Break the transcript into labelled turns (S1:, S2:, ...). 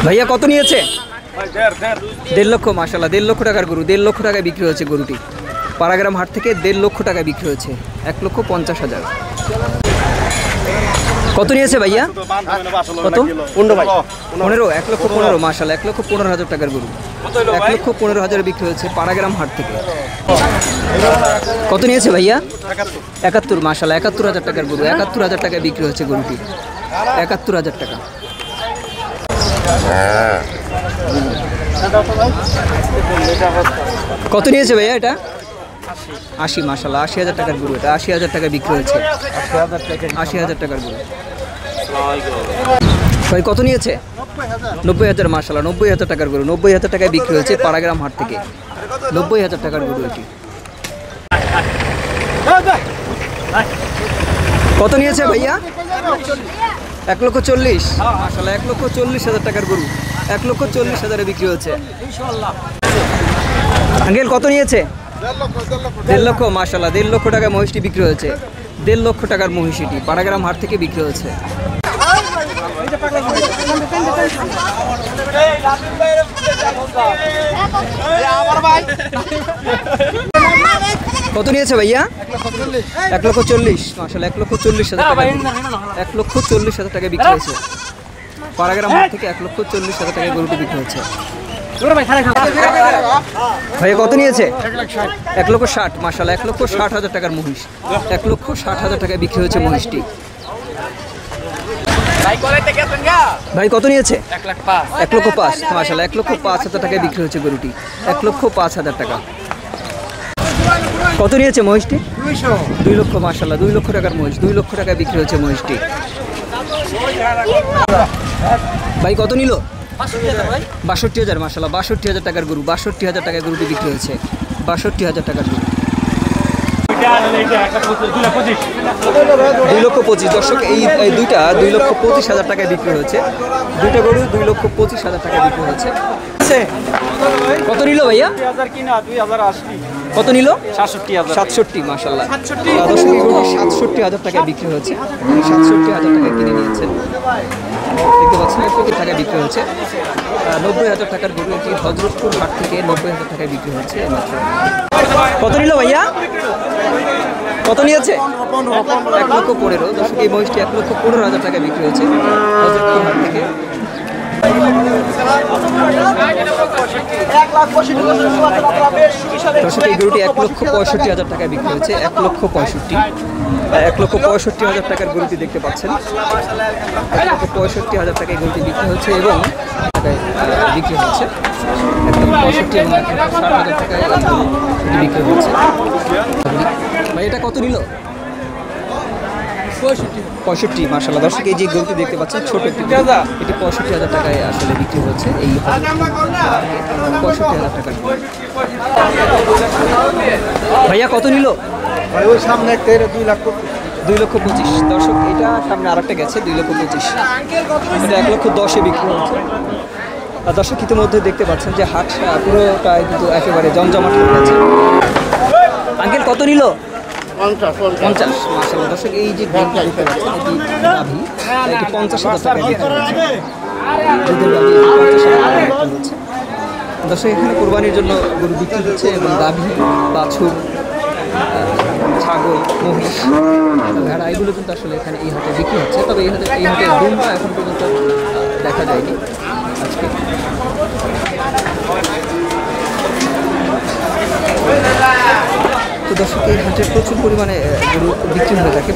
S1: ভাইয়া কত নিয়েছে? 1.5 লক্ষ। মাশাআল্লাহ 1.5 লক্ষ টাকার গরু, 1.5 লক্ষ টাকায় বিক্রি হয়েছে গরুটি। পাড়াগ্রাম হাট থেকে 1.5 লক্ষ টাকায় বিক্রি হয়েছে, 1,50,000। কত নিয়েছে ভাইয়া? কত? 15। 1,15,000। মাশাআল্লাহ 1,15,000 টাকার গরু, 1,15,000 বিক্রি হয়েছে পাড়াগ্রাম হাট থেকে। কত নিয়েছে ভাইয়া? 71। মাশাআল্লাহ 71,000 টাকার গরু, 71,000 টাকায় বিক্রি হয়েছে গরুটি, 71,000 টাকা। কত নিয়েছে ভাইয়া এটা? 80। মাশাআল্লাহ 80,000 টাকার গরু, এটা 80,000 টাকায় বিক্রি হয়েছে, 80,000 টাকার গরু। ভাই কত নিয়েছে? 90,000। মাশাআল্লাহ 90,000 টাকার গরু, 90,000 টাকায় বিক্রি হয়েছে পাড়াগ্রাম হাট থেকে, 90,000 টাকার গরু এটি। কত নিয়েছে ভাইয়া? 1,40,000। মাশাআল্লাহ 1,40,000 টাকার গরু, 1,40,000 বিক্রি হচ্ছে। আঙ্কেল কত নিয়েছে? 1.5 লক্ষ। মাশাআল্লাহ 1.5 লক্ষ টাকায় মহিষটি বিক্রি হয়েছে, 1.5 লক্ষ টাকার মহিষটি পাড়াগ্রাম হাট থেকে বিক্রি হয়েছে। কত নিয়েছে ভাইয়া? 1,40,000। মাশাআল্লাহ 1,40,000 টাকা, 1,40,000 টাকায় বিক্রি হয়েছে পাড়াগ্রাম হাট থেকে, 1,40,000 টাকায় গরুটি বিক্রি হচ্ছে। ভাইয়া কত নিয়েছে? 1,60,000। মাশাআল্লাহ 1,60,000 টাকার মহিষ, 1,60,000 টাকায় বিক্রি হয়েছে মহিষটি। ভাই কত নিয়েছে? 1,05,000। মাশাআল্লাহ 1,05,000 টাকায় বিক্রি হচ্ছে গরুটি, 1,05,000 টাকা। কত নিয়েছে মহিষটি? 2 লক্ষ। মাশাআল্লাহ 2 লক্ষ টাকার মহিষ, 2 লক্ষ টাকায় বিক্রি হচ্ছে মহিষটি। ভাই কত নিল? 62,000। মাশাআল্লাহ 62,000 টাকার গরু, 62,000 টাকায় গরুটি বিক্রি হয়েছে, 62,000 টাকার গরু। 2,25,000। দর্শক এই দুইটা 2,25,000 টাকায় বিক্রি হয়েছে, দুইটা গরু 2,25,000 টাকায় বিক্রি হয়েছে। কত নিল ভাইয়া? কত নিল? 67। মাশাআল্লাহ 67,000 টাকায় বিক্রি হয়েছে, 67,000 টাকায় কিনে নিয়েছেন। দেখতে পাচ্ছেন 1 টাকায় বিক্রি হচ্ছে। 90,000 টাকার গরু এটি হযরতপুর হাট থেকে 90,000 টাকায় বিক্রি হচ্ছে। কত নিল ভাইয়া? কত নিয়েছে? 1,15,000। দর্শক এই মহিষটি 1,15,000 টাকায় বিক্রি হয়েছে হযরতপুর হাট থেকে। দর্শক এই গরুটি 1,65,000 টাকায় বিক্রি হয়েছে, 1,65,000 টাকার গরুটি দেখতে পাচ্ছেন, 1,65,000 টাকায় গরুটি বিক্রি হচ্ছে এবং বিক্রি হচ্ছে 1,65,000 এবং 1,60,000 টাকায় বিক্রি হচ্ছে। ভাই এটা কত নিল? 65। মাশাআল্লাহ দর্শক এই যে গরুটি দেখতে পাচ্ছেন ছোট একটি, এটি 65,000 টাকায় আসলে বিক্রি হচ্ছে। এই 65,000 টাকা। ভাইয়া কত নিল?
S2: ওই সামনে একটা
S1: 2,25,000। দর্শক এটা সামনে আরেকটা গেছে 2,25,000, এটা 1,10,000 বিক্রি হচ্ছে। আর দর্শক ইতিমধ্যে দেখতে পাচ্ছেন যে হাট পুরোটাই কিন্তু একেবারে জমজমাট হয়ে গেছে। আঙ্কেল কত নিল? 50। মাশাআল্লাহ দর্শক এই যে গরুটা দেখতে পাচ্ছেন এটি গাভী, এটি 50,000 টাকা বিক্রি হচ্ছে, দুধের গাভী 50,000 টাকা বিক্রি হচ্ছে। দর্শক এখানে কোরবানির জন্য গরু বিক্রি হচ্ছে এবং গাভী, বাছুর, ছাগল, মহিষ, ভেড়া এগুলো কিন্তু আসলে এখানে এই হাটে বিক্রি হচ্ছে। তবে এই হাটে দুম্বা এখন পর্যন্ত দেখা যায়নি আজকে। তো দর্শক এই হাটে প্রচুর পরিমাণে গরু বিক্রি হয়ে থাকে।